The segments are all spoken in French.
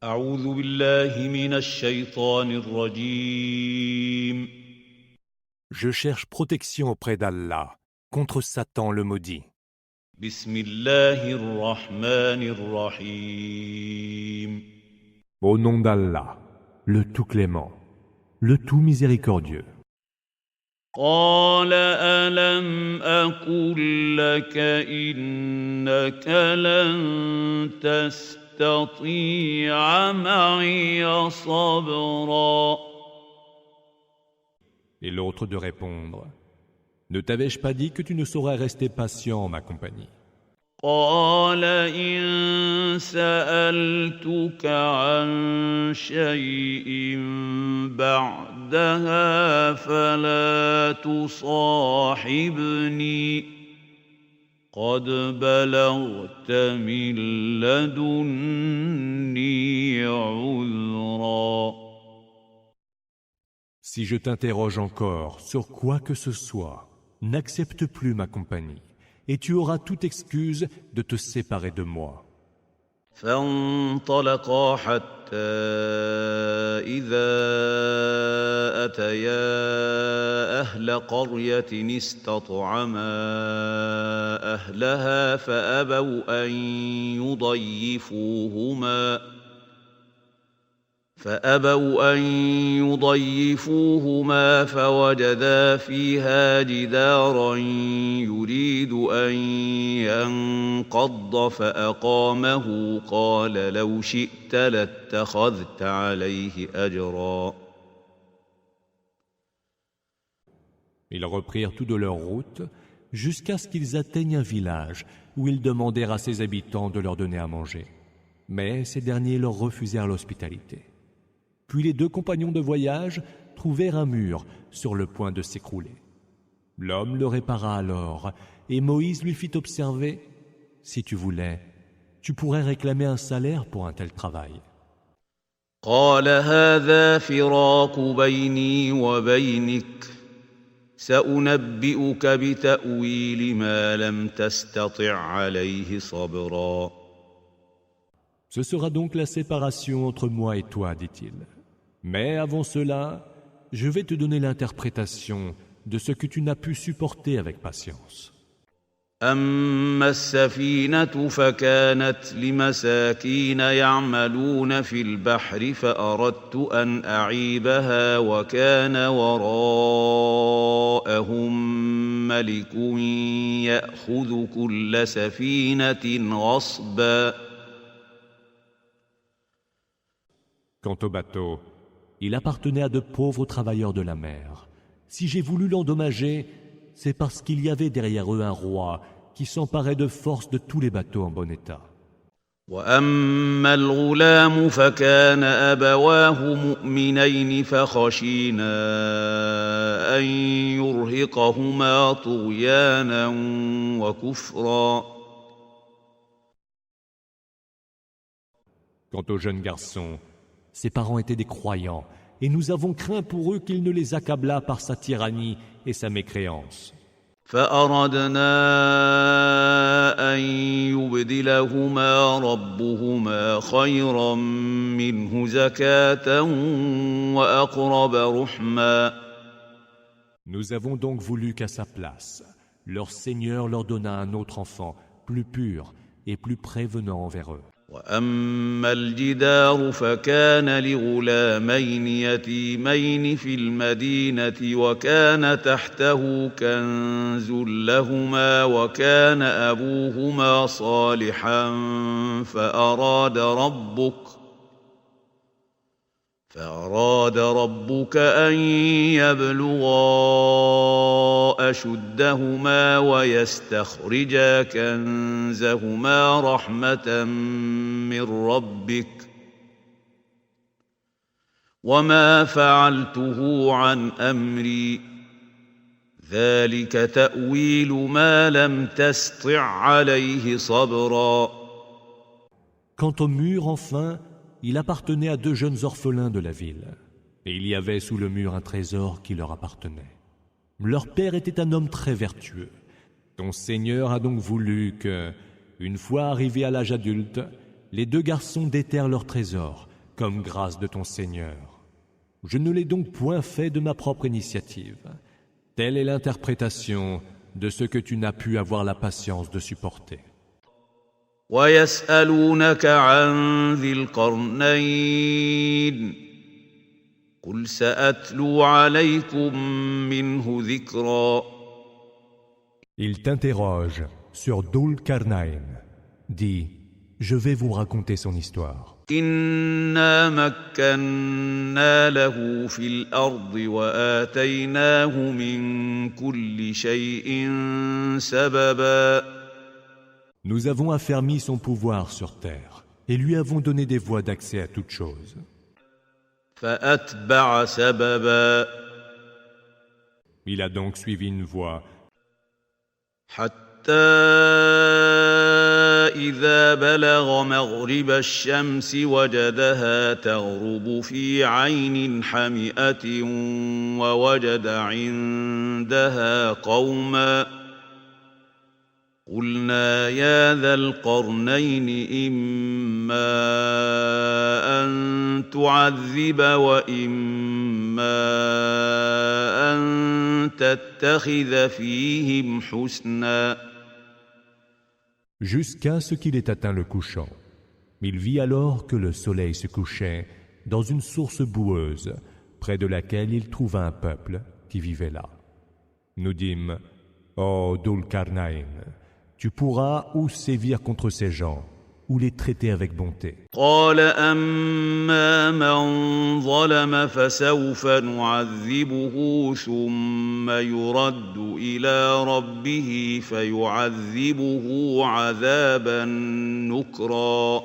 أعوذ بالله من الشيطان الرجيم. Je cherche protection auprès d'Allah contre Satan le maudit. بسم الله الرحمن الرحيم. Au nom d'Allah, le tout clément, le tout miséricordieux. قال ألم أقل لك إنك لن تستطيع معي صبرا. Et l'autre de répondre, ne t'avais-je pas dit que tu ne saurais rester patient en ma compagnie? قال إن سألتك عن شيء بعدها فلا تصاحبني قد بلغت من لدني عذرا. Si je t'interroge encore sur quoi que ce soit, n'accepte plus ma compagnie, et tu auras toute excuse de te séparer de moi. فانطلقا حتى إذا أتيا أهل قرية استطعما أهلها فأبوا أن يضيفوهما فوجدا فيها جدارا يريد أن ينقض فأقامه قال لو شئت لاتخذت عليه أجرا. Ils reprirent tout de leur route jusqu'à ce qu'ils atteignent un village où ils demandèrent à ses habitants de leur donner à manger. Mais ces derniers leur refusèrent l'hospitalité. Puis les deux compagnons de voyage trouvèrent un mur sur le point de s'écrouler. L'homme le répara alors, et Moïse lui fit observer « Si tu voulais, tu pourrais réclamer un salaire pour un tel travail. » قال هذا فراق بيني وبينك سأنبئك بتأويل ما لم تستطع عليه صبرا. Ce sera donc la séparation entre moi et toi, dit-il. Mais avant cela, je vais te donner l'interprétation de ce que tu n'as pu supporter avec patience. أما السفينة فكانت لمساكين يعملون في البحر فأردت أن أعيبها وكان وراءهم ملك يأخذ كل سفينة غصبا. Quant au bateau, il appartenait à de pauvres travailleurs de la mer. Si j'ai voulu l'endommager, c'est parce qu'il y avait derrière eux un roi qui s'emparait de force de tous les bateaux en bon état. وأما الغلام فكان أبواه مؤمنين فخشينا أن يرهقهما طغيانا وكفرا. Quant au jeune garçon, ses parents étaient des croyants, et nous avons craint pour eux qu'il ne les accablât par sa tyrannie et sa mécréance. فأردنا أن يبدلهما ربهما خيرا منه زكاة وأقرب رحما. Nous avons donc voulu qu'à sa place, leur Seigneur leur donnât un autre enfant, plus pur et plus prévenant envers eux. وأما الجدار فكان لغلامين يتيمين في المدينة وكان تحته كنز لهما وكان أبوهما صالحا فأراد ربك أن يبلغا أشدهما ويستخرجا كنزهما رحمة من ربك وما فعلته عن أمري ذلك تأويل ما لم تسطع عليه صبرا. Quant au mur, enfin, il appartenait à deux jeunes orphelins de la ville. Et il y avait sous le mur un trésor qui leur appartenait. Leur père était un homme très vertueux. Ton Seigneur a donc voulu que, une fois arrivés à l'âge adulte, les deux garçons déterrent leur trésor comme grâce de ton Seigneur. Je ne l'ai donc point fait de ma propre initiative. Telle est l'interprétation de ce que tu n'as pu avoir la patience de supporter. ويسألونك عن ذي القرنين قل سأتلو عليكم منه ذكرا. Il t'interroge sur Dhul Qarnayn. Dis, je vais vous raconter son histoire. إنا مكنا له في الأرض وآتيناه من كل شيء سببا. Nous avons affermi son pouvoir sur terre et lui avons donné des voies d'accès à toutes choses. فأتبع سببا. Il a donc suivi une voie حتى إذا بلغ مغرب الشمس وجدها تغرب في عين حمئة ووجد عندها قوما قلنا يا ذا القرنين إما أن تعذب وإما أن تتخذ فيهم حسنا. Jusqu'à ce qu'il ait atteint le couchant. Il vit alors que le soleil se couchait dans une source boueuse, près de laquelle il trouva un peuple qui vivait là. Nous dîmes, ô Dhul Qarnayn, tu pourras ou sévir contre ces gens, ou les traiter avec bonté. قال أما من ظلم فسوف نعذبه ثم يرد إلى ربه فيعذبه عذابا نكرا.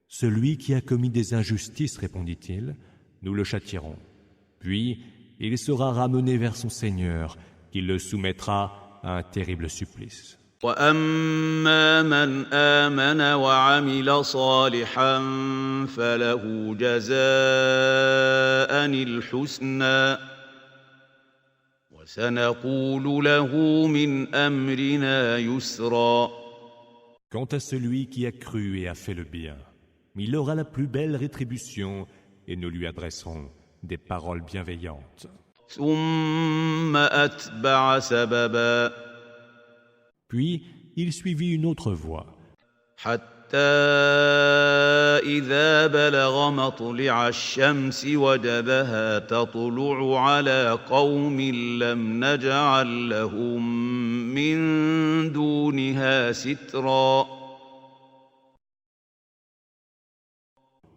Celui qui a commis des injustices, répondit-il, nous le châtierons. Puis il sera ramené vers son Seigneur, qui le soumettra à un terrible supplice. وأما من آمن وعمل صالحا فله جزاء الحسنى وسنقول له من أمرنا يسرا. Quant à celui qui a cru et a fait le bien, il aura la plus belle rétribution et nous lui adresserons des paroles bienveillantes. ثم أتبع سببا. Puis il suivit une autre voie. حتى إذا بلغ مطلع الشمس وجدها تطلع على قوم لم نجعل لهم من دونها سترا.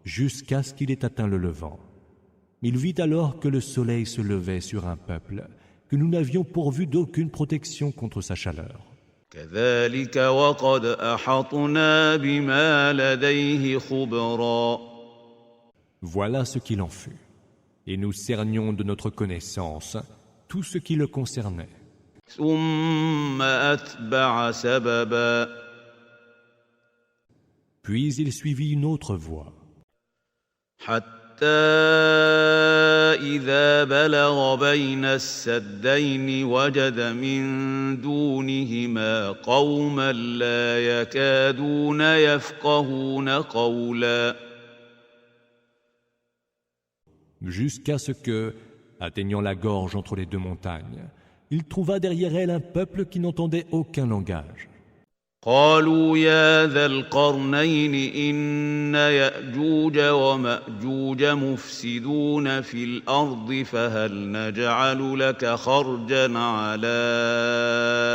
Jusqu'à ce qu'il ait atteint le levant. Il vit alors que le soleil se levait sur un peuple, que nous n'avions pourvu d'aucune protection contre sa chaleur. كذلك وقد أحطنا بما لديه خبرا. Voilà ce qu'il en fut. Et nous cernions de notre connaissance tout ce qui le concernait. ثم أتبع سببا. Puis il suivit une autre voie. حتى إذا بلغ بين السدين وجد من دونهما قوما لا يكادون يفقهون قولا. Jusqu'à ce que, atteignant la gorge entre les deux montagnes, il trouva derrière elle un peuple qui n'entendait aucun langage. قالوا يا ذا القرنين إن يأجوج ومأجوج مفسدون في الأرض فهل نجعل لك خرجا على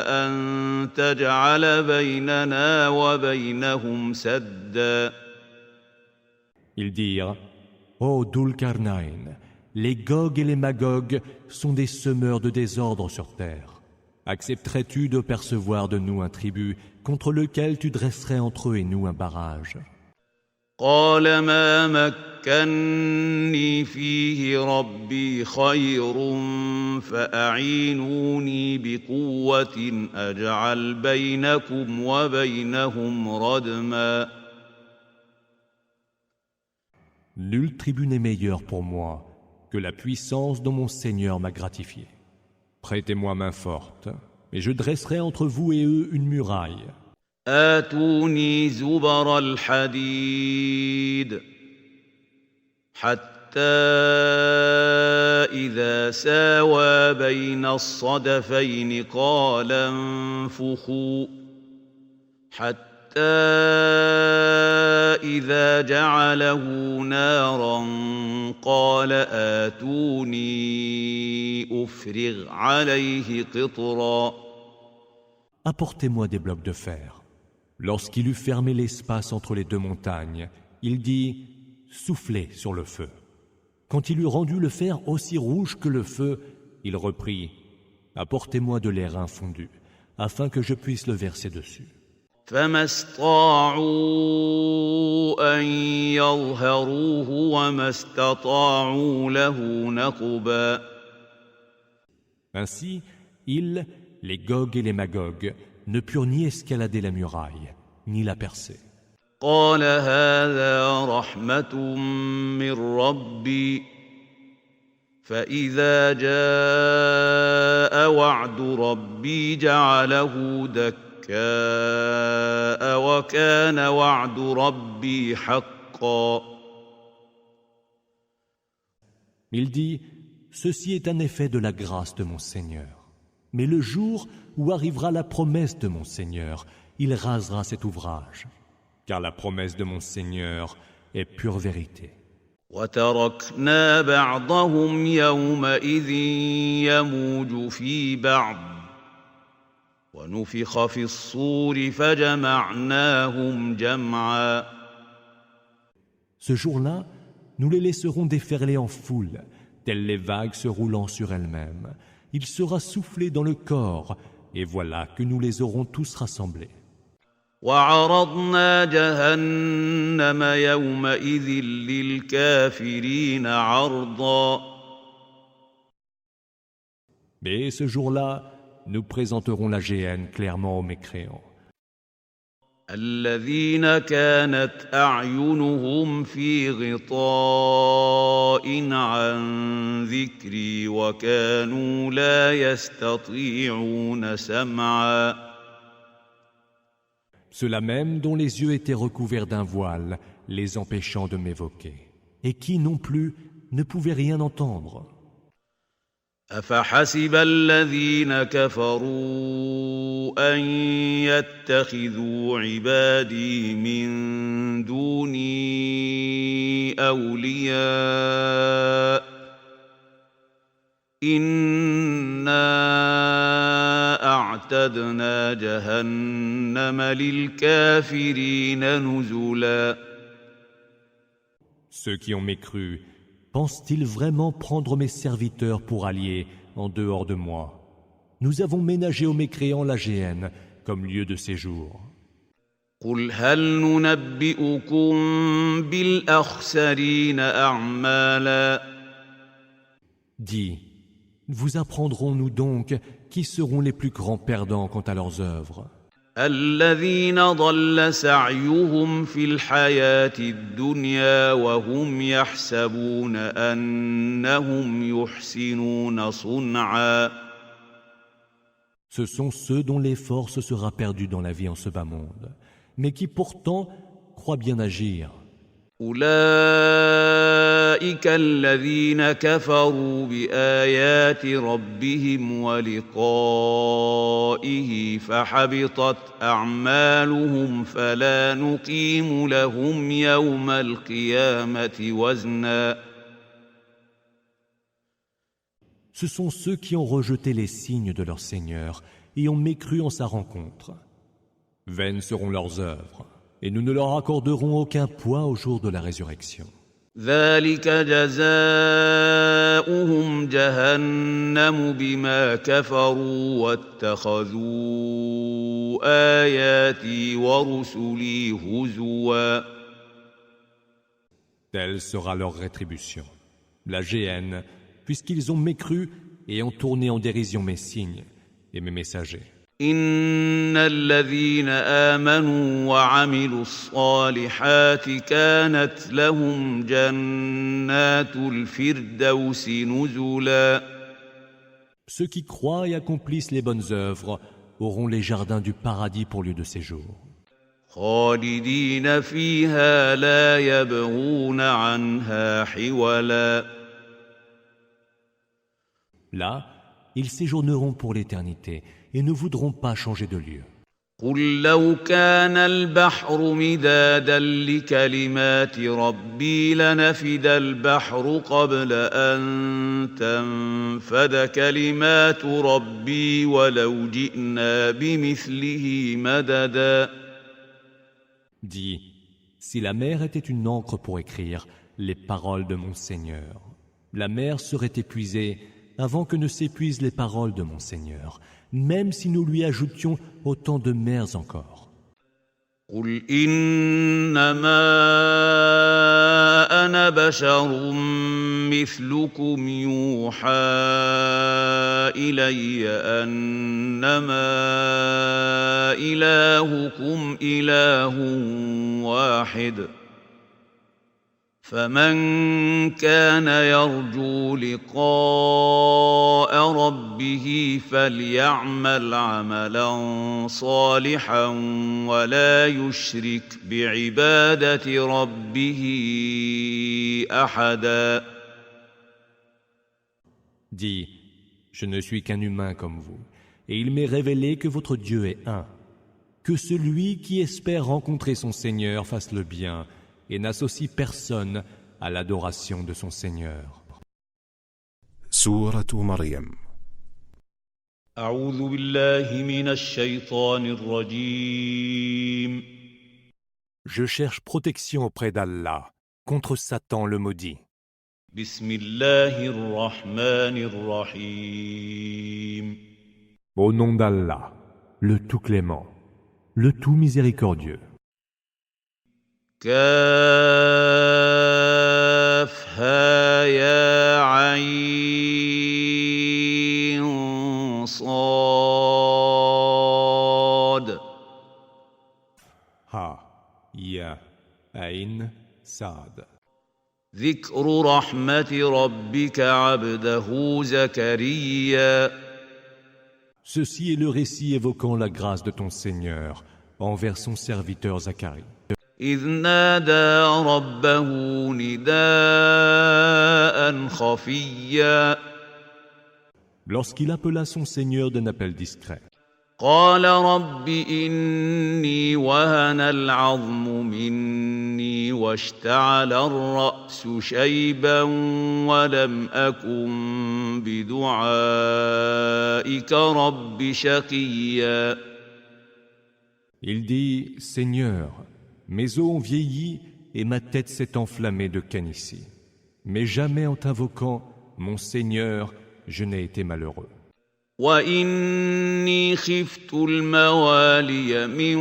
أن تجعل بيننا وبينهم سدا. Ils dirent, ô Dhul Qarnayn, les Gog et les Magog sont des semeurs de désordre sur terre. Accepterais-tu de percevoir de nous un tribut contre lequel tu dresserais entre eux et nous un barrage? قال ما مكني فيه ربي خير فأعينوني بقوة أجعل بينكم وبينهم ردما. Nul tribut n'est meilleur pour moi que la puissance dont mon Seigneur m'a gratifié. Prêtez-moi main forte, et je dresserai entre vous et eux une muraille. آتوني زبر الحديد حتى إذا ساوى بين الصدفين قال انفخوا حتى إذا جعله نارا قال آتوني أفرغ عليه قطرا. Apportez-moi des blocs de fer. Lorsqu'il eut fermé l'espace entre les deux montagnes, il dit « Soufflez sur le feu ». Quand il eut rendu le fer aussi rouge que le feu, il reprit « Apportez-moi de l'airain fondu, afin que je puisse le verser dessus. » فما استطاعوا أن يظهروه وما استطاعوا له نقبا. Ainsi, ils, les Gog et les Magog, ne purent ni escalader la muraille, ni la percer. قال هذا رحمة من ربي فإذا جاء وعد ربي جعله دكا وكان وعد ربي حقا. Il dit, ceci est un effet de la grâce de mon Seigneur. Mais le jour où arrivera la promesse de mon Seigneur, il rasera cet ouvrage. Car la promesse de mon Seigneur est pure vérité. وتركنا بعضهم يومئذ يموج في بعض ونفخ في الصور فجمعناهم جمعا. Ce jour-là, nous les laisserons déferler en foule, telles les vagues se roulant sur elles-mêmes. Il sera soufflé dans le corps, et voilà que nous les aurons tous rassemblés. وعرضنا جهنم يومئذ للكافرين عرضا. Mais ce jour-là, nous présenterons la géhenne clairement aux mécréants. الذين كانت أعينهم في غطاء عن ذكري وكانوا لا يستطيعون سمعا. Ceux-là même dont les yeux étaient recouverts d'un voile, les empêchant de m'évoquer, et qui non plus ne pouvaient rien entendre. أفحسب الذين كفروا أن يتخذوا عبادي من دوني أولياء إنا أعتدنا جهنم للكافرين نزلا. Ceux qui ont mécru, pensent-ils vraiment prendre mes serviteurs pour alliés en dehors de moi? Nous avons ménagé aux mécréants la géhenne comme lieu de séjour. قل هل ننبئكم بالأخسرين أعمالا. Dis, vous apprendrons-nous donc qui seront les plus grands perdants quant à leurs œuvres? الذين ضل سعيهم في الحياة الدنيا وهم يحسبون أنهم يحسنون صنعا. Ce sont ceux dont l'effort se sera perdu dans la vie en ce bas monde, mais qui pourtant croient bien agir. أولئك الذين كفروا بآيات ربهم ولقائه فحبطت أعمالهم فلا نقيم لهم يوم القيامة وزنا. Ce sont ceux qui ont rejeté les signes de leur Seigneur et ont mécru en sa rencontre. Vaines seront leurs œuvres, et nous ne leur accorderons aucun poids au jour de la résurrection. ذلك جزاؤهم جهنم بما كفروا واتخذوا آياتي ورسلي هزوا. Telle sera leur rétribution, la géhenne, puisqu'ils ont mécru et ont tourné en dérision mes signes et mes messagers. إن الذين آمنوا وعملوا الصالحات كانت لهم جنات الفردوس نزلا. Ceux qui croient et accomplissent les bonnes œuvres auront les jardins du paradis pour lieu de séjour. خالدين فيها لا يبغون عنها حولا. Là, ils séjourneront pour l'éternité et ne voudront pas changer de lieu. قل لو كان البحر مدادا لكلمات ربي لنفد البحر قبل أن تنفد كلمات ربي ولو جئنا بمثله مددا. Dis, si la mer était une encre pour écrire les paroles de mon Seigneur, la mer serait épuisée avant que ne s'épuisent les paroles de mon Seigneur, même si nous lui ajoutions autant de mers encore. قل إنما أنا بشر مثلكم يوحى إلي أنما إلهكم إله واحد فمن كان يرجو لقاء ربه فليعمل عملا صالحا ولا يشرك بعبادة ربه أحدا. Dis, je ne suis qu'un humain comme vous, et il m'est révélé que votre Dieu est un. Que celui qui espère rencontrer son Seigneur fasse le bien et n'associe personne à l'adoration de son Seigneur. Sourate Maryam. أعوذ بالله من الشيطان الرجيم. Je cherche protection auprès d'Allah contre Satan le maudit. بسم الله الرحمن الرحيم. Au nom d'Allah, le tout clément, le tout miséricordieux. كافها يا عين صاد. Ha, ya, ain, sad. ذكر رحمة ربك عبده زكريا. Ceci est le récit évoquant la grâce de ton Seigneur envers son serviteur Zacharie. إذ نادى ربه نداء خفيا. Lorsqu'il appela son Seigneur d'un appel discret. قال رب إني وهن العظم مني واشتعل الرأس شيبا ولم أكن بدعائك رب شقيا. Il dit, Seigneur, mes os ont vieilli et ma tête s'est enflammée de canicie. Mais jamais en t'invoquant, mon Seigneur, je n'ai été malheureux. وإني خفت الموالي من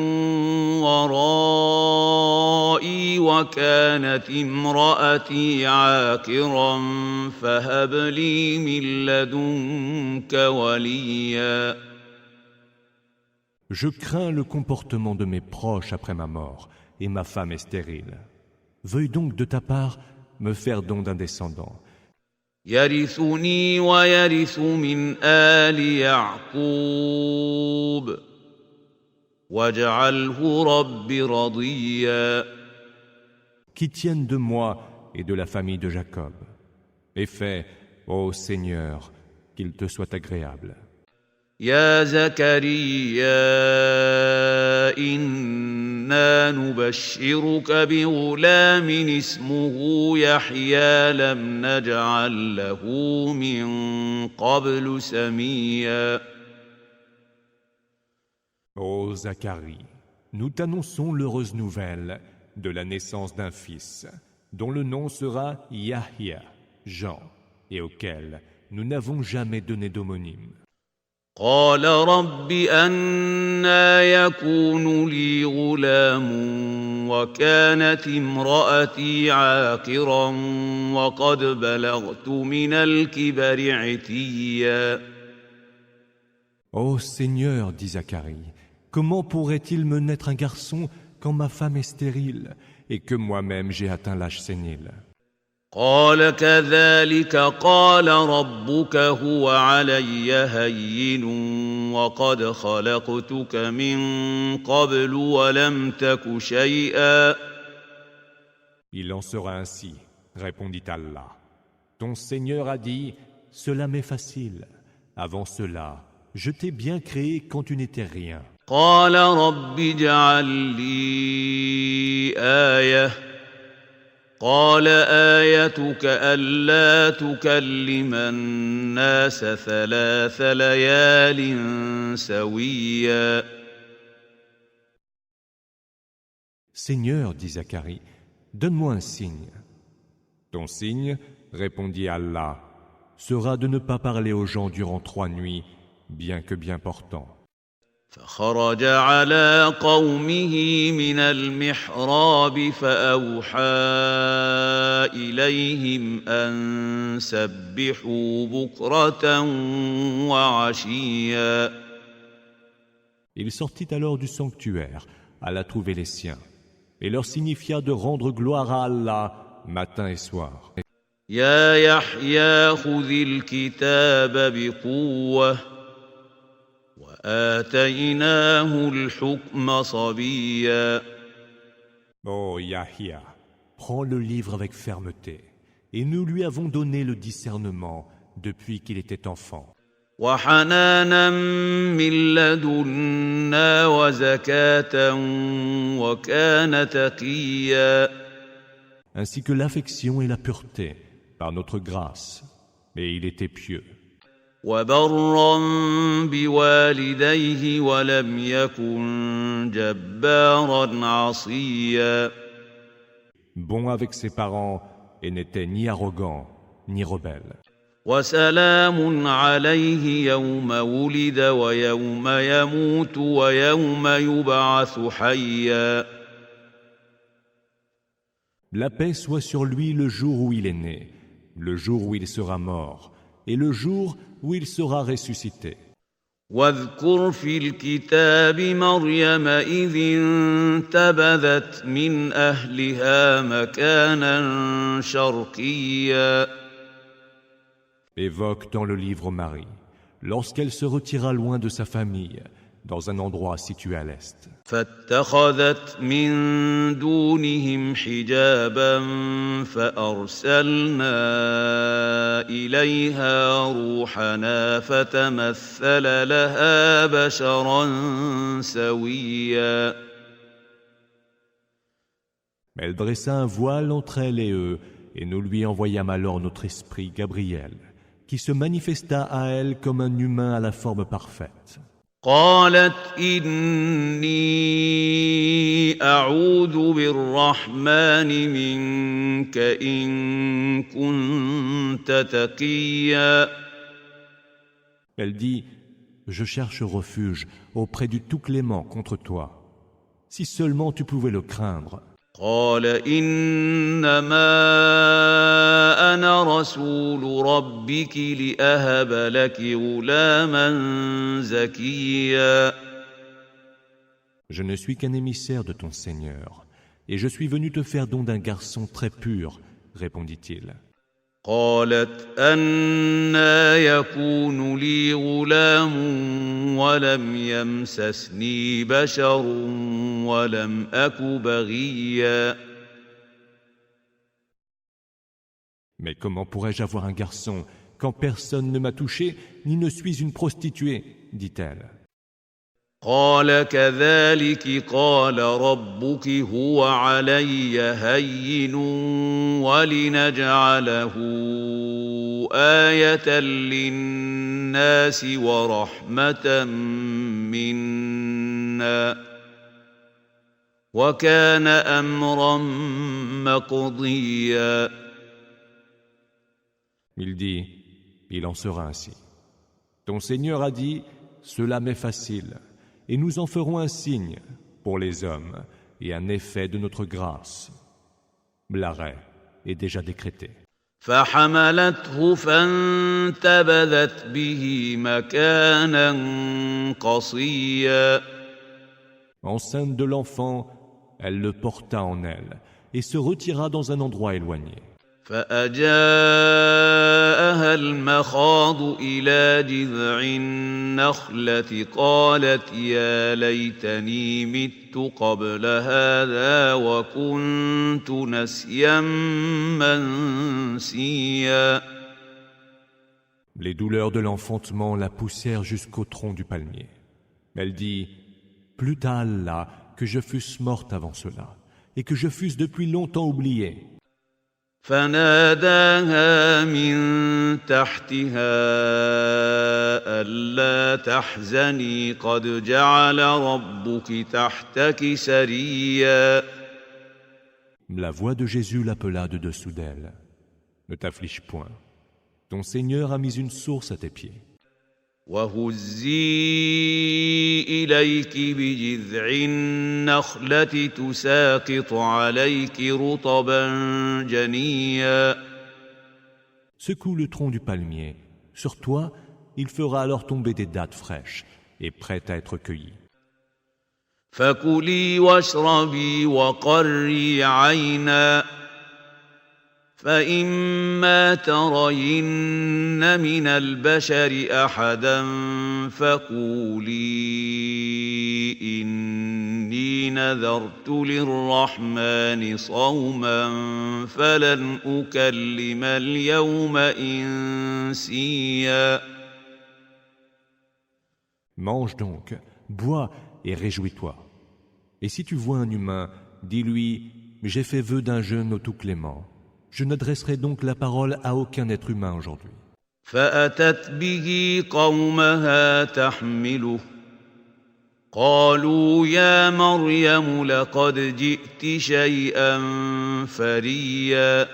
ورائي وكانت امرأتي عاقرا فهب لي من لدنك وليا. Je crains le comportement de mes proches après ma mort, et ma femme est stérile. Veuille donc de ta part me faire don d'un descendant. يرثني ويرث من آل يعقوب واجعله رب رضيا. Qui tienne de moi et de la famille de Jacob. Et fais, ô Seigneur, qu'il te soit agréable. يا زكريا إنا نبشرك بغلام اسمه يحيى لم نجعل له من قبل سميا. Ô Zacharie, nous t'annonçons l'heureuse nouvelle de la naissance d'un fils, dont le nom sera Yahya, Jean, et auquel nous n'avons jamais donné d'homonyme. قال رب أنى يكون لي غلام وكانت امرأتي عاقرا وقد بلغت من الكبر عتيا. Ô Seigneur, dit Zacharie, comment pourrait-il me naître un garçon quand ma femme est stérile et que moi-même j'ai atteint l'âge sénile? قال كذلك قال ربك هو علي هين وقد خلقتك من قبل ولم تك شيئا. Il en sera ainsi, répondit Allah. Ton Seigneur a dit, cela m'est facile. Avant cela, je t'ai bien créé quand tu n'étais rien. قال رب اجعل لي آية. قال آيتك ألا تكلم الناس 3 ليال سويا. Seigneur, dit Zacharie, donne-moi un signe. Ton signe, répondit Allah, sera de ne pas parler aux gens durant 3 nuits, bien que bien portant. فخرج على قومه من المحراب فأوحى إليهم أن سبحوا بكرة وعشيا. Il sortit alors du sanctuaire, alla trouver les siens, et leur signifia de rendre gloire à Allah matin et soir. يا يحيى خذ الكتاب بقوة وآتيناه الحكم صبيا. Ô Yahya, prends le livre avec fermeté, et nous lui avons donné le discernement depuis qu'il était enfant. وحنانا من لدنا وزكاة وكان تقيا. Ainsi que l'affection et la pureté, par notre grâce, et il était pieux. وبرا بوالديه ولم يكن جبارا عصيا. Bon avec ses parents, et n'était ni arrogant, ni rebelle. وسلام عليه يوم ولد ويوم يموت ويوم يبعث حيا. La paix soit sur lui le jour où il est né, le jour où il sera mort, et le jour où il sera ressuscité. واذكر في الكتاب مريم إذ انتبذت من أهلها مكانا شرقيا. Évoque dans le livre Marie, lorsqu'elle se retira loin de sa famille, dans un endroit situé à l'est. فاتخذت من دونهم حجابا فأرسلنا إليها روحنا فتمثل لها بشرا سويا. Elle dressa un voile entre elle et eux, et nous lui envoyâmes alors notre esprit Gabriel, qui se manifesta à elle comme un humain à la forme parfaite. قالت إني أعوذ بالرحمن منك إن كنت تقيا. Elle dit, je cherche refuge auprès du Tout-Clément contre toi, si seulement tu pouvais le craindre. قال إنما أنا رسول ربك لأهب لك غلاما زكيا. Je ne suis qu'un émissaire de ton Seigneur, et je suis venu te faire don d'un garçon très pur, répondit-il. قالت أنى يكون لي غلام ولم يمسسني بشر ولم أك بغيا. Mais comment pourrais-je avoir un garçon quand personne ne m'a touché, ni ne suis une prostituée, dit-elle. قال كذلك قال ربك هو علي هين ولنجعله آية للناس ورحمة منا وكان أمرا مقضيا. Il dit, il en sera ainsi. Ton Seigneur a dit, cela m'est facile. Et nous en ferons un signe pour les hommes et un effet de notre grâce. L'arrêt est déjà décrété. فحملته فانتبذت به مكانا قصيا. Enceinte de l'enfant, elle le porta en elle et se retira dans un endroit éloigné. فأجاءها المخاض إلى جذع النخلة قالت يا ليتني مت قبل هذا وكنت نسيا منسيا. Les douleurs de l'enfantement la poussèrent jusqu'au tronc du palmier. Elle dit « Plût à Allah que je fusse morte avant cela, et que je fusse depuis longtemps oubliée. » فناداها من تحتها ألا تحزني قد جعل ربك تحتك سريا. La voix de Jésus l'appela de dessous d'elle. « Ne t'afflige point. Ton Seigneur a mis une source à tes pieds. » وهزي إليك بجذع النخلة تساقط عليك رطبا جنيا. Secoue le tronc du palmier. Sur toi, il fera alors tomber des dattes fraîches et prêtes à être cueillies. فكلي واشربي وقري عينا فإما ترين من البشر أحدا فقولي إني نذرت للرحمن صوما فلن أكلم اليوم إنسيا. Mange donc, bois et réjouis-toi. Et si tu vois un humain, dis-lui « J'ai fait vœu d'un jeûne au tout clément. Je n'adresserai donc la parole à aucun être humain aujourd'hui. » فأتت به قومها تحمله قالوا يا مريم لقد جئت شيئا فريا.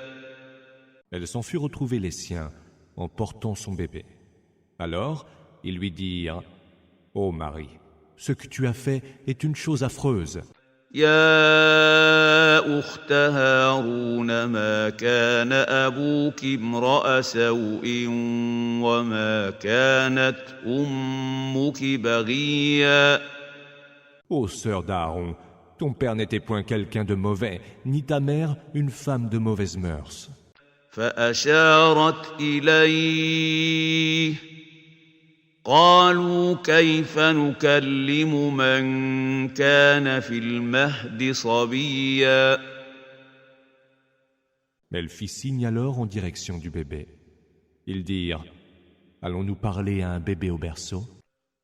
Elle s'en fut retrouver les siens en portant son bébé. Alors, ils lui dirent « Ô Marie, ce que tu as fait est une chose affreuse. » يا أخت هارون ما كان أبوك امرأ سوء وما كانت أمك بغيا. Ô sœur d'Aaron, ton père n'était point quelqu'un de mauvais, ni ta mère une femme de mauvaises mœurs. فأشارت إليه قالوا كيف نكلم من كان في المهد صبيا. Elle fit signe alors en direction du bébé. Ils dirent « Allons-nous parler à un bébé au berceau ?»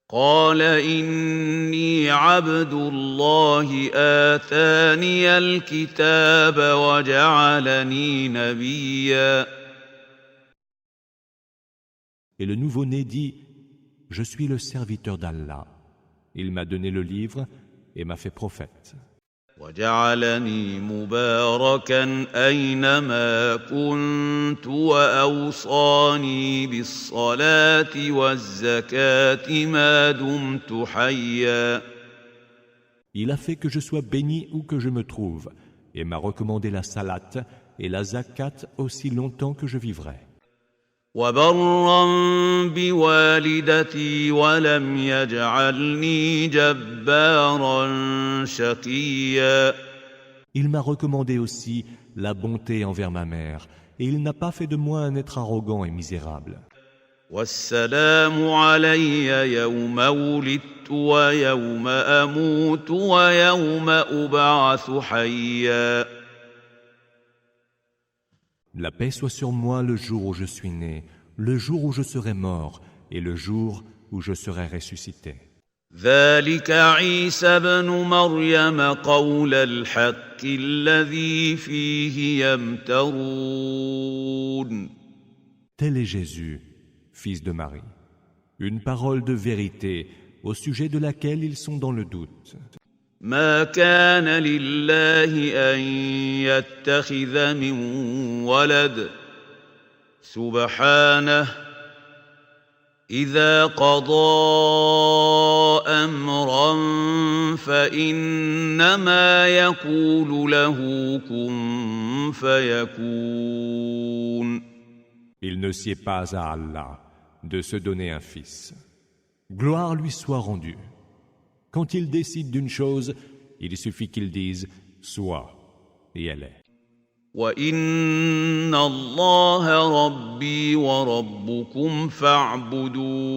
قال إني عبد الله آتاني الكتاب وجعلني نبيا. Et le nouveau-né dit « Je suis le serviteur d'Allah. Il m'a donné le livre et m'a fait prophète. وجعلني مباركا أينما كنت وأوصاني بالصلاة والزكاة ما دمت حيا. Il a fait que je sois béni où que je me trouve et m'a recommandé la salate et la zakat aussi longtemps que je vivrai. وبرا بوالدتي ولم يجعلني جبارا شقيا. Il m'a recommandé aussi la bonté envers ma mère et il n'a pas fait de moi un être arrogant et misérable. والسلام علي يوم ولدت ويوم أموت ويوم أبعث حيا. La paix soit sur moi le jour où je suis né, le jour où je serai mort et le jour où je serai ressuscité. ذلك عيسى ابن مريم قول الحق الذي فيه يمترون. Tel est Jésus, fils de Marie, une parole de vérité au sujet de laquelle ils sont dans le doute. ما كان لله أن يتخذ من ولد سبحانه إذا قضى أمرا فإنما يقول له كن فيكون. Il ne sied pas à Allah de se donner un fils. Gloire lui soit rendue. Quand il décide d'une chose, il suffit qu'il dise « sois » et elle est. وإن الله ربي وربكم فاعبدوه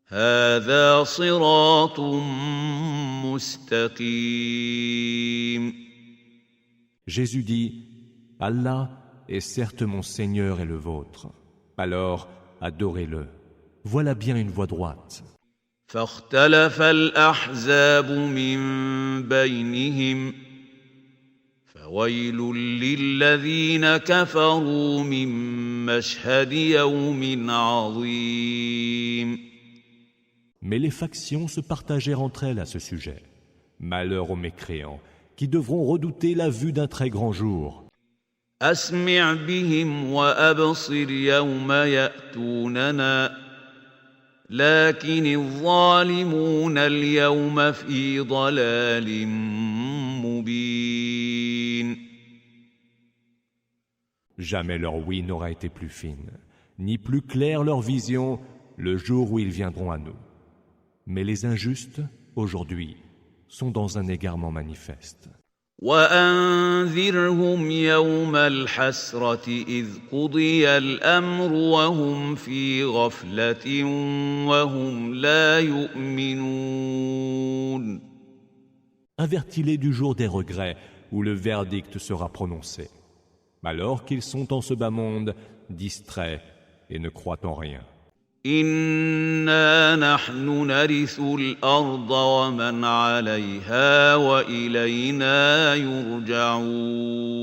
هذا صراط مستقيم. Jésus dit, Allah est certes mon Seigneur et le vôtre. Alors, adorez-le. Voilà bien une voie droite. فاختلف الأحزاب من بينهم فويل للذين كفروا من مشهد يوم عظيم. Mais les factions se partagèrent entre elles à ce sujet. Malheur aux mécréants, qui devront redouter la vue d'un très grand jour. أسمع بهم وأبصر يوم يأتوننا لكن الظالمون اليوم في ضلال مبين. Jamais leur ouïe n'aura été plus fine, ni plus claire leur vision le jour où ils viendront à nous. Mais les injustes, aujourd'hui, sont dans un égarement manifeste. وأنذرهم يوم الحسرة إذ قضي الأمر وهم في غفلة وهم لا يؤمنون. Avertis-les du jour des regrets où le verdict sera prononcé, alors qu'ils sont en ce bas monde, distraits et ne croient en rien. إنا نحن نرث الأرض ومن عليها وإلينا يرجعون.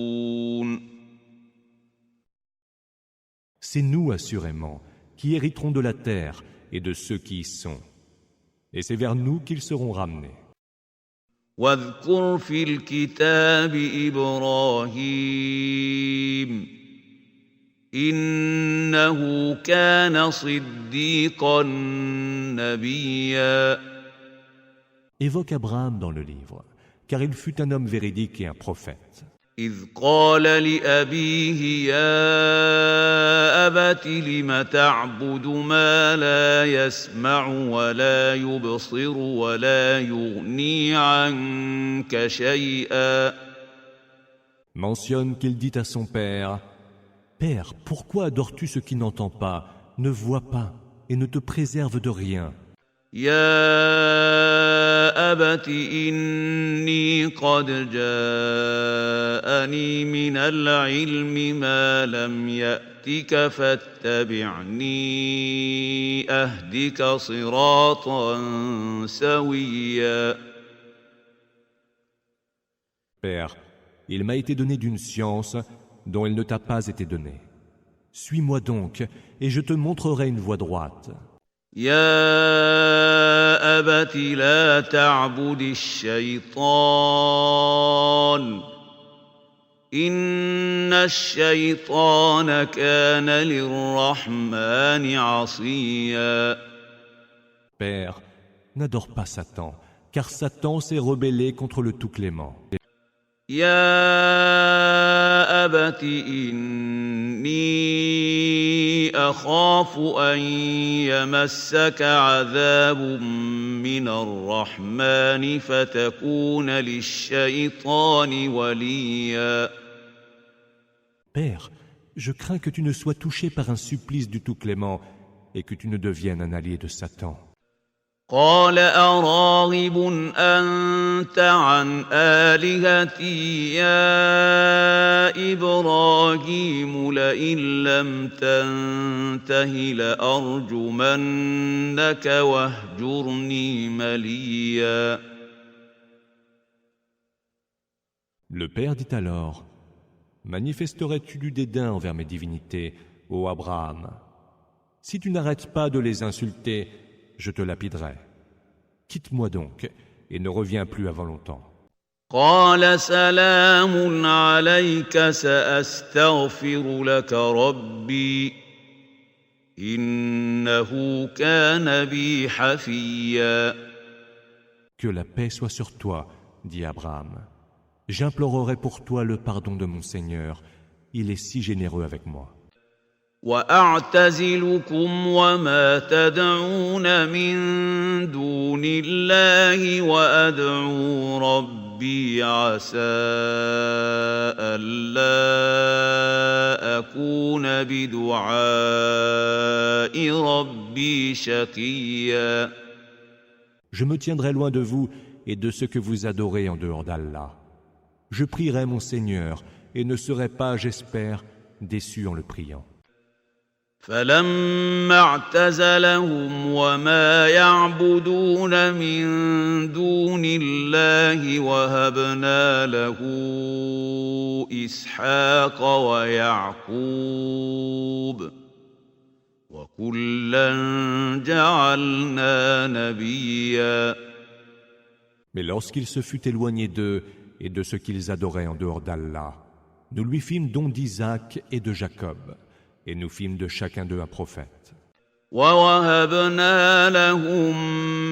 C'est nous, assurément, qui hériterons de la terre et de ceux qui y sont. Et c'est vers nous qu'ils seront ramenés. واذكر في الكتاب إبراهيم إنه كان صديقا نبيا. Évoque Abraham dans le livre, car il fut un homme véridique et un prophète. إذ قال لأبيه يا أبت لم تعبد ما لا يسمع ولا يبصر ولا يغني عنك شيئا. Mentionne qu'il dit à son père, « Père, pourquoi adores-tu ce qui n'entend pas, ne voit pas et ne te préserve de rien ?» يا أبت إني قد جاءني من العلم ما لم يأتك فاتبعني أهدك صراطا سويا. Père, il m'a été donné d'une science dont il ne t'a pas été donné. Suis-moi donc, et je te montrerai une voie droite. يا أبت لا تعبد الشيطان إن الشيطان كان للرحمن عصيا. Père, n'adore pas Satan, car Satan s'est rebellé contre le Tout-Clément. يا أبت إني أخاف أن يمسك عذاب من الرحمن فتكون للشيطان وليا. Père, je crains que tu ne sois touché par un supplice du Tout-Clément et que tu ne deviennes un allié de Satan. قال أراغب أنت عن آلهتي يا إبراهيم لئن لم تنته لأرجمنك واهجرني مليا. Le père dit alors, manifesterais-tu du dédain envers mes divinités, ô Abraham? Si tu n'arrêtes pas de les insulter, je te lapiderai. Quitte-moi donc et ne reviens plus avant longtemps. قال سلام عليك سأستغفر لك ربي إنه كان بي حفيا. Que la paix soit sur toi, dit Abraham. J'implorerai pour toi le pardon de mon Seigneur. Il est si généreux avec moi. وأعتزلكم وما تدعون من دون الله وأدعو ربي ربي عسى ألا أكون بدعاء ربي شقيا. Je me tiendrai loin de vous et de ce que vous adorez en dehors d'Allah. Je prierai mon Seigneur et ne serai pas, j'espère, déçu en le priant. فلما اعتزلهم وما يعبدون من دون الله وهبنا له إسحاق ويعقوب وكلا جعلنا نبيا. Mais lorsqu'il se fut éloigné d'eux et de ce qu'ils adoraient en dehors d'Allah, nous lui fîmes don d'Isaac et de Jacob, et nous fîmes de chacun d'eux un prophète. وَوَهَبْنَا لَهُم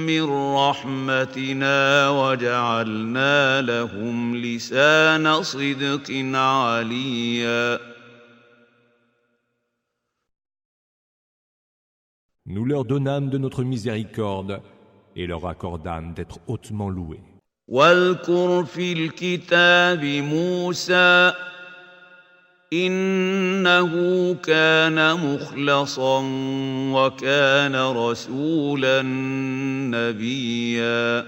مِّن رَّحْمَتِنَا وَجَعَلْنَا لَهُمْ لِسَانَ صِدْقٍ عَلِيًّا. Nous leur donnâmes de notre miséricorde et leur accordâmes d'être hautement loués. واذكر في الكتاب موسى إنه كان مخلصا وكان رسولا نبيا.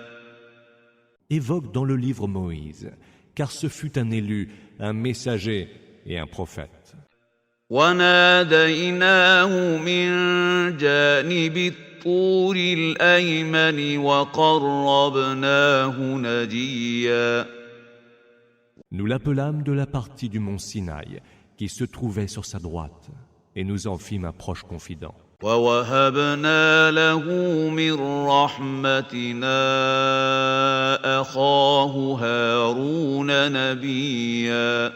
Évoque dans le livre Moïse, car ce fut un élu, un messager et un prophète. وناديناه من جانب الطور الأيمن وقربناه نجيا. Nous l'appelâmes de la partie du mont Sinaï, qui se trouvait sur sa droite, et nous en fîmes un proche confident. وَوَهَبْنَا لَهُ مِن رَّحْمَتِنَا أَخَاهُ هَارُونَ نَبِيًّا.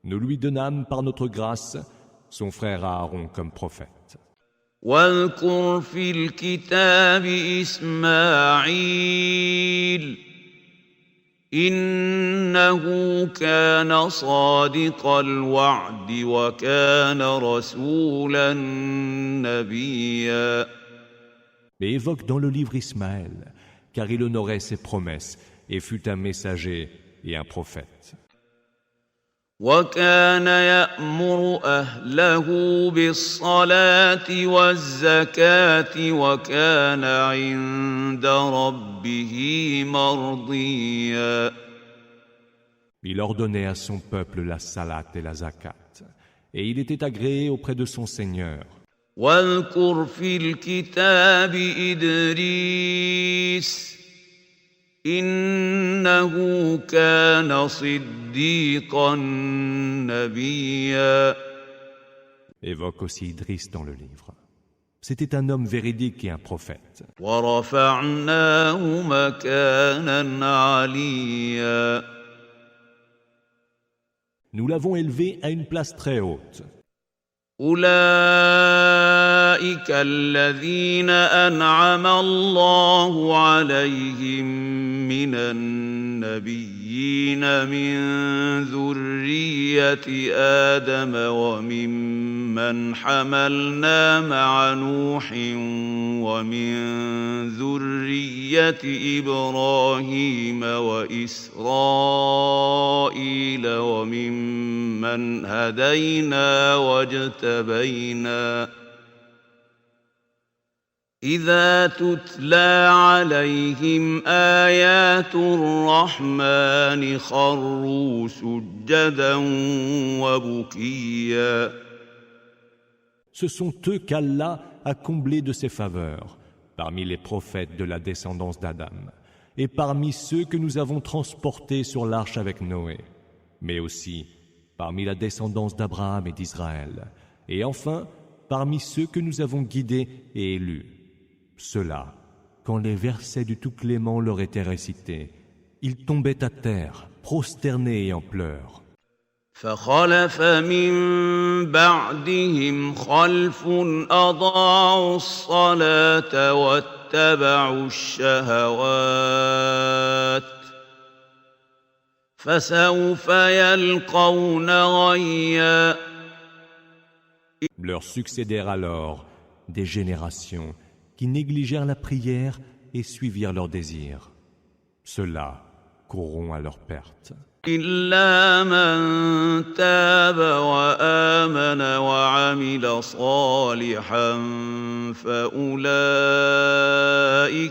Nous lui donnâmes par notre grâce son frère Aaron comme prophète. واذكر في الكتاب إسماعيل إنه كان صادق الوعد وكان رسولا نبيا. Mais évoque dans le livre Ismaël, car il honorait ses promesses et fut un messager et un prophète. وكان يأمر أهله بالصلاة والزكاة وكان عند ربه مرضيا. Il ordonnait à son peuple la salat et la zakat, et il était agréé auprès de son Seigneur. واذكر في الكتاب إدريس إنه كان صديقا نبيا. Évoque aussi Idriss dans le livre. C'était un homme véridique et un prophète. ورفعناه مكانا عليا. Nous l'avons élevé à une place très haute. أولئك الذين أنعم الله عليهم من النبيين من ذرية آدم وممن حملنا مع نوح ومن ذرية إبراهيم وإسرائيل وممن هدينا واجتبينا إذا تتلى عليهم آيات الرحمن خروا سجدا وبكيا. Ce sont eux qu'Allah a comblés de ses faveurs, parmi les prophètes de la descendance d'Adam, et parmi ceux que nous avons transportés sur l'arche avec Noé, mais aussi parmi la descendance d'Abraham et d'Israël, et enfin parmi ceux que nous avons guidés et élus. Ceux-là, quand les versets du Tout-Clément leur étaient récités, ils tombaient à terre, prosternés et en pleurs. فخلف من بعدهم خلف أضاعوا الصلاة واتبعوا الشهوات فسوف يلقون غيا. Leur succédèrent alors des générations qui négligèrent la prière et suivirent leurs désirs. Ceux-là courront à leur perte. إلا من تاب وآمن وعمل صالحا فأولئك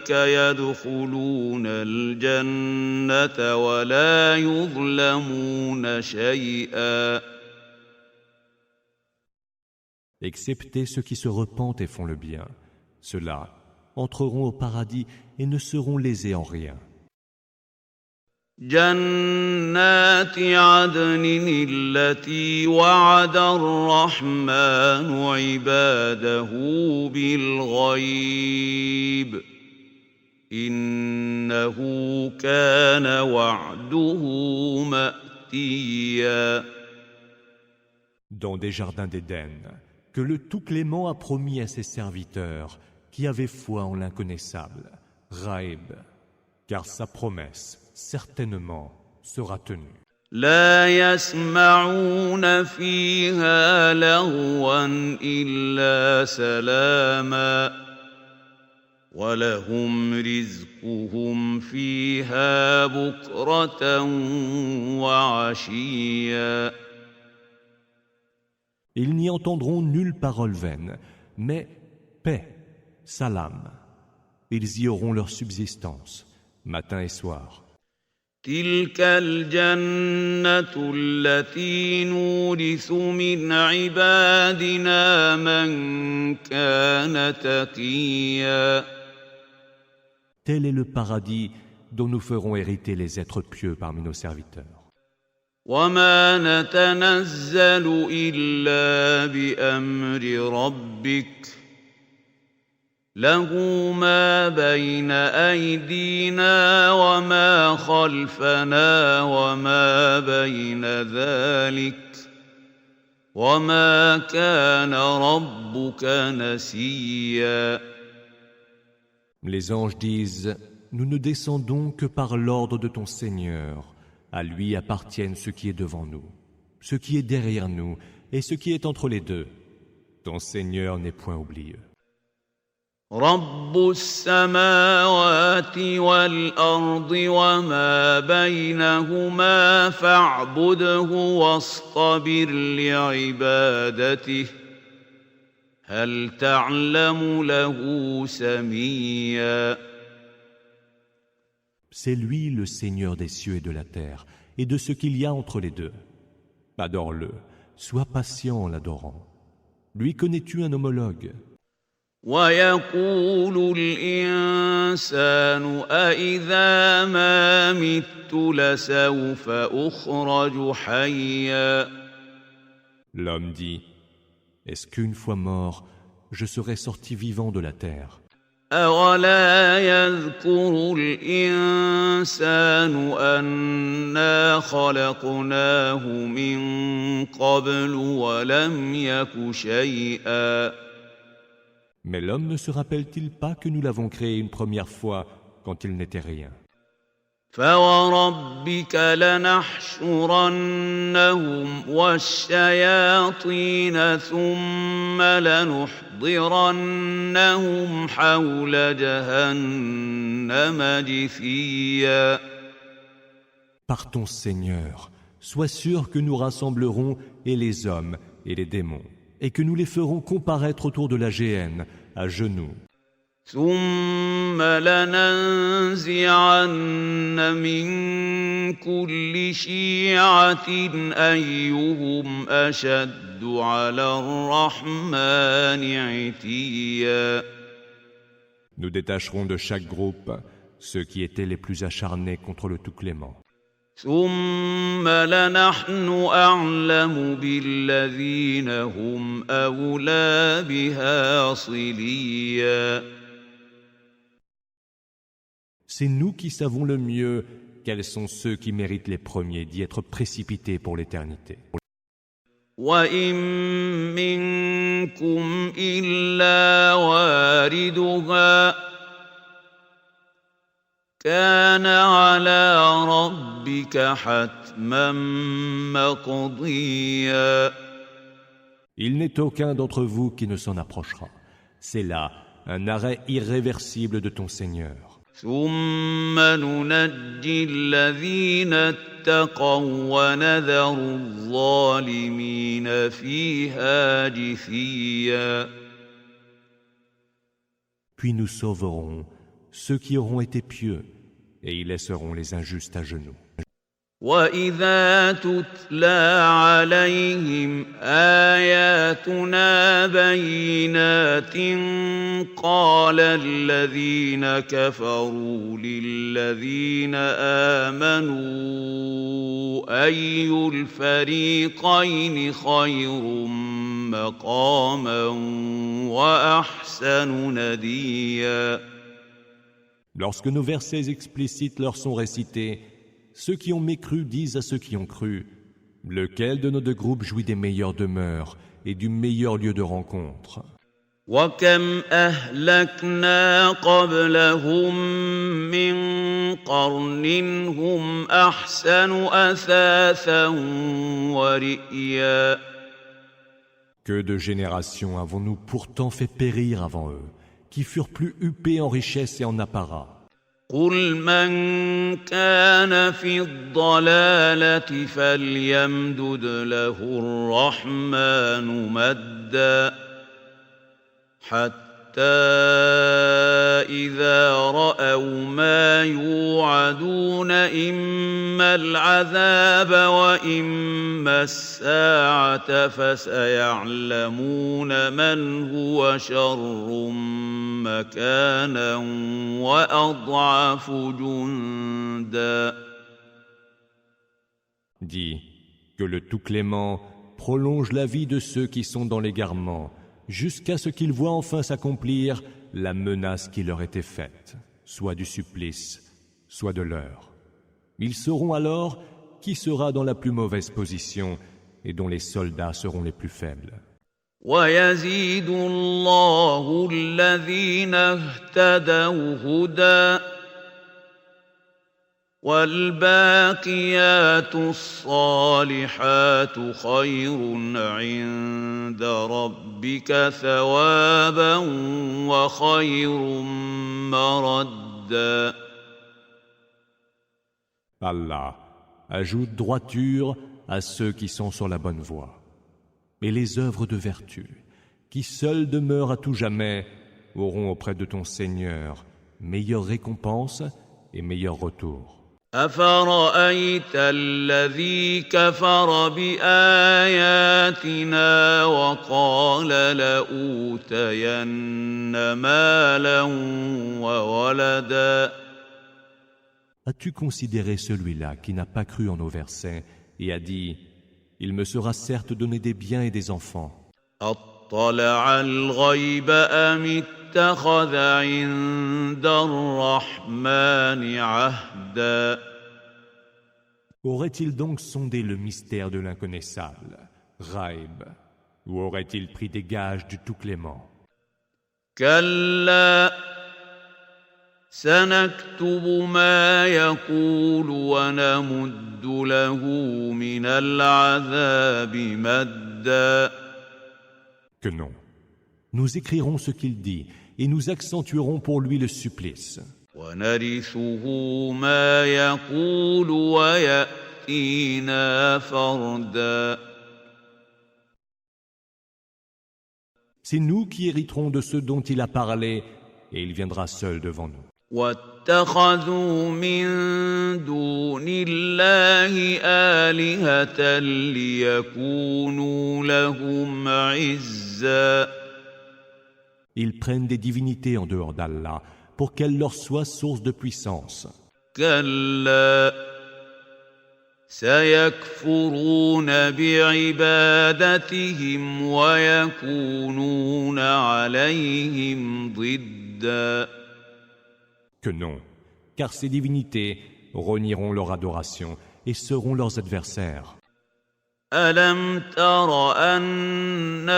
يدخلون الجنة ولا يظلمون شيئا. Excepté ceux qui se repentent et font le bien, ceux-là entreront au paradis et ne seront lésés en rien. جنات عدن التي وعد الرحمن عباده بالغيب إنه كان وعده مأتيا. Dans des jardins d'Éden, que le Tout-Clément a promis à ses serviteurs qui avaient foi en l'inconnaissable, Ghaib, car sa promesse, certainement, sera tenue. لا يسمعون فيها لغوا إلا سلاما ولهم رزقهم فيها بكرة وعشيا. Ils n'y entendront nulle parole vaine, mais paix, salam. Ils y auront leur subsistance, matin et soir. تلك الجنة التي نورث من عبادنا من كان تقيا. Tel est le paradis dont nous ferons hériter les êtres pieux parmi nos serviteurs. وما نتنزل إلا بأمر ربك له ما بين أيدينا وما خلفنا وما بين ذلك وما كان ربك نسيا. Les anges disent, nous ne descendons que par l'ordre de ton Seigneur. À lui appartiennent ce qui est devant nous, ce qui est derrière nous et ce qui est entre les deux. Ton Seigneur n'est point oublieux. رب السماوات والأرض وما بينهما فاعبده واصطبر لعبادته هل تعلم له سميا. C'est lui le Seigneur des cieux et de la terre et de ce qu'il y a entre les deux. Adore-le, sois patient en l'adorant. Lui connais-tu un homologue? ويقول الإنسان أإذا ما مت لسوف أخرج حيا. L'homme dit, est-ce qu'une fois mort, je serai sorti vivant de la terre? أولا يذكر الإنسان أنا خلقناه من قبل ولم يك شيئا. Mais l'homme ne se rappelle-t-il pas que nous l'avons créé une première fois quand il n'était rien? فوربك لنحشرنهم والشياطين ثم لنحضرنهم حول جهنم جثيا. Par ton Seigneur, sois sûr que nous rassemblerons et les hommes et les démons, et que nous les ferons comparaître autour de la géhenne, à genoux. ثم لننزعن من كل شيعة أيهم أشد على الرحمن عتيا. Nous détacherons de chaque groupe ceux qui étaient les plus acharnés contre le Tout-Clément. ثم لنحن أعلم بالذين هم أولى بها صليا. C'est nous qui savons le mieux quels sont ceux qui méritent les premiers d'y être précipités pour l'éternité. وإن منكم إلا واردها كان على ربك حتما مقضيا. Il n'est aucun d'entre vous qui ne s'en approchera. C'est là un arrêt irréversible de ton Seigneur. ثم ننجي الذين اتقوا ونذر الظالمين فيها جثيا. Puis nous sauverons ceux qui auront été pieux et y laisserons les injustes à genoux. وَإِذَا تُتْلَى عَلَيْهِمْ آيَاتُنَا بَيِّنَاتٍ قَالَ الَّذِينَ كَفَرُوا لِلَّذِينَ آمَنُوا أَيُّ الْفَرِيقَيْنِ خَيْرٌ مَّقَامًا وَأَحْسَنُ نَدِيًّا. Lorsque nos versets explicites leur sont récités, ceux qui ont mécru disent à ceux qui ont cru, lequel de nos deux groupes jouit des meilleures demeures et du meilleur lieu de rencontre. وَكَمْ أَهْلَكْنَا قَبْلَهُم مِّن قَرْنٍ هُمْ أَحْسَنُ أَثَاثًا وَرِئْيًا. Que de générations avons-nous pourtant fait périr avant eux, qui furent plus huppés en richesse et en apparat. قُلْ مَنْ كَانَ فِي الضَّلَالَةِ فَلْيَمْدُدْ لَهُ الرَّحْمَنُ مَدًّا حَتَّى إِذَا رَأَوْا مَا يُوعَدُونَ إِمَّا الْعَذَابَ وَإِمَّا السَّاعَةَ فَسَيَعْلَمُونَ مَنْ هُوَ شَرٌّ مَكَانًا وَأَضْعَفُ جُندًا. Dis que le Tout-Clément prolonge la vie de ceux qui sont dans l'égarement, jusqu'à ce qu'ils voient enfin s'accomplir la menace qui leur était faite, soit du supplice, soit de l'heure. Ils sauront alors qui sera dans la plus mauvaise position et dont les soldats seront les plus faibles. وَيَزِيدُ اللَّهُ الَّذِينَ اهْتَدَوْا هُدًى وَالْبَاقِيَاتُ الصَّالِحَاتُ خَيْرٌ عِندَ رَبِّكَ ثَوَابًا وَخَيْرٌ مَّرَدًّا. Allah ajoute droiture à ceux qui sont sur la bonne voie. Et les œuvres de vertu, qui seules demeurent à tout jamais, auront auprès de ton Seigneur meilleure récompense et meilleur retour. أَفَرَأَيْتَ الَّذِي كَفَرَ بِآيَاتِنَا وَقَالَ لَأُوتَيَنَّ مَالًا وَوَلَدًا. As-tu considéré celui-là qui n'a pas cru en nos versets et a dit « Il me sera certes donné des biens et des enfants » أَطَّلَعَ الْغَيْبَ أَمِ اتَّخَذَ عِندَ الرَّحْمَنِ عَهْدًا. Aurait-il donc sondé le mystère de l'inconnaissable, Ghaib, ou aurait-il pris des gages du Tout-Clément? كَلَّا سَنَكْتُبُ مَا يَقُولُ وَنَمُدُّ لَهُ مِنَ الْعَذَابِ مَدًّا. Que non. Nous écrirons ce qu'il dit et nous accentuerons pour lui le supplice. وَنَرِثُهُ مَا يَقُولُ وَيَأْتِينَا فَرْدًا. C'est nous qui hériterons de ce dont il a parlé et il viendra seul devant nous. وَاتَّخَذُوا مِن دُونِ اللَّهِ آلِهَةً لِيَكُونُوا لَهُمْ عِزًّا. Ils prennent des divinités en dehors d'Allah pour qu'elles leur soient source de puissance. كَلَّا سَيَكْفُرُونَ بِعِبَادَتِهِمْ وَيَكُونُونَ عَلَيْهِمْ ضِدًّا. Que non, car ces divinités renieront leur adoration et seront leurs adversaires. أَلَمْ تَرَ أَنَّا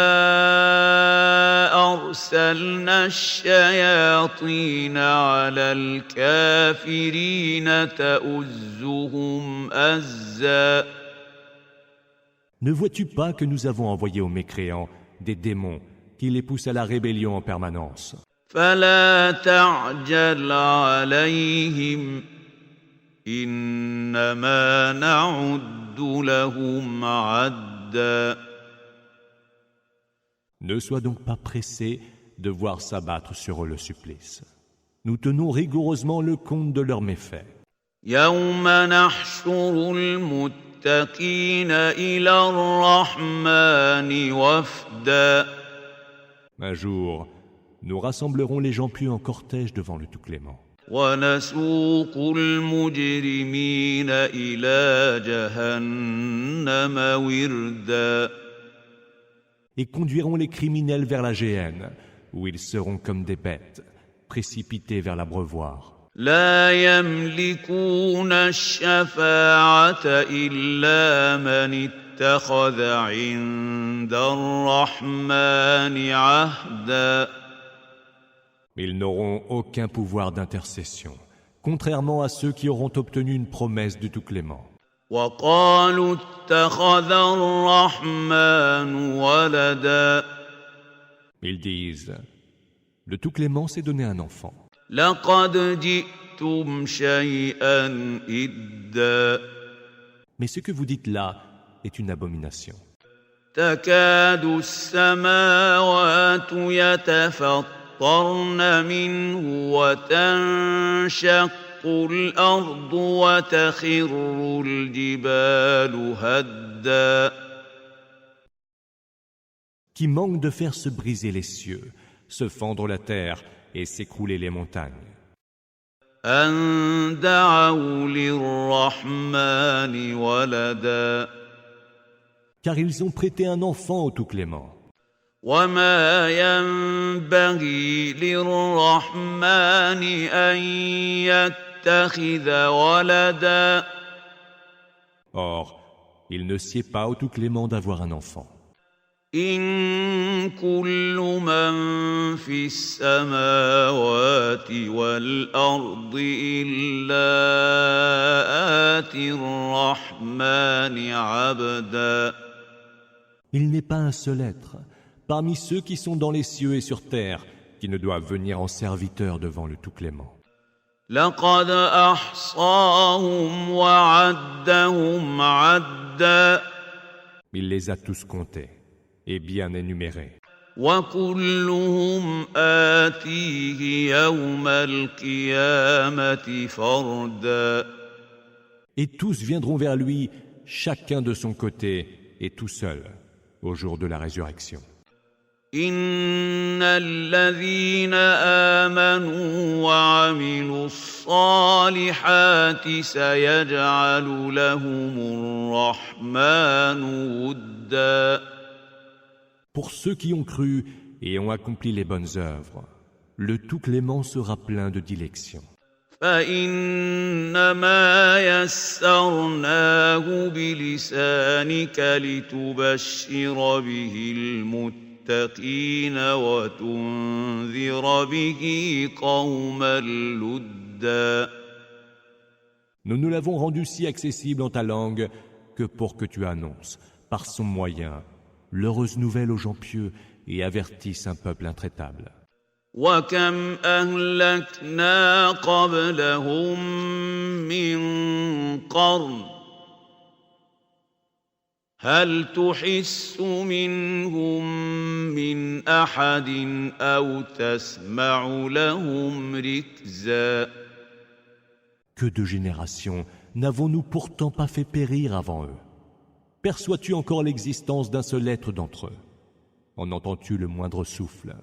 أَرْسَلْنَا الشَّيَاطِينَ عَلَى الْكَافِرِينَ تَؤُزُّهُمْ أَزًّا. Ne vois-tu pas que nous avons envoyé aux mécréants des démons qui les poussent à la rébellion en permanence? فلا تعجل عليهم إنما نعد لهم عدا Ne sois donc pas pressé de voir s'abattre sur eux le supplice. Nous tenons rigoureusement le compte de leurs méfaits. يوم نحشر المتقين إلى الرحمن وفدا Un jour, nous rassemblerons les gens pieux en cortège devant le Tout-Clément. ونسوق المجرمين إلى جهنم وردا Et conduiront les criminels vers la géhenne, où ils seront comme des bêtes, précipités vers l'abreuvoir. لا يملكون الشفاعة إلا من اتخذ عند الرحمن عهدا Ils n'auront aucun pouvoir d'intercession, contrairement à ceux qui auront obtenu une promesse du Tout-Clément. وقالوا اتخذ الرحمن ولدا Ils disent, le Tout-Clément s'est donné un enfant. لقد جئتم شيئا إدا Mais ce que vous dites là est une abomination. تكاد السماوات يتفطرن منه وتنشق الأرض وتخر الجبال هدا Qui manque de faire se briser les cieux, se fendre la terre et s'écrouler les montagnes. أن دعوا للرحمن ولدا Car ils ont prêté un enfant au Tout-Clément. وما ينبغي للرحمن أن يتخذ ولدا Or, il ne sied pas au Tout-Clément d'avoir un enfant. إن كل من في السماوات والأرض إلا آتي الرحمن عبدا Il n'est pas un seul être, parmi ceux qui sont dans les cieux et sur terre, qui ne doivent venir en serviteur devant le Tout-Clément. لقد أحصاهم وعدهم عدا Il les a tous comptés et bien énumérés. وكلهم آتيه يوم القيامة فردا Et tous viendront vers lui, chacun de son côté et tout seul, au jour de la résurrection. إن الذين آمنوا وعملوا الصالحات سيجعل لهم الرحمن ودا Pour ceux qui ont cru et ont accompli les bonnes œuvres, le Tout-Clément sera plein de dilection. فإنما يسرناه بلسانك لتبشر به المتقين وتنذر به قوما لدا Nous nous l'avons rendu si accessible en ta langue que pour que tu annonces, par son moyen, l'heureuse nouvelle aux gens pieux et avertisses un peuple intraitable. وكم أهلكنا قبلهم من قرن هل تحس منهم من أحد أو تسمع لهم ركزا Que de générations n'avons-nous pourtant pas fait périr avant eux? Perçois-tu encore l'existence d'un seul être d'entre eux? En entends-tu le moindre souffle?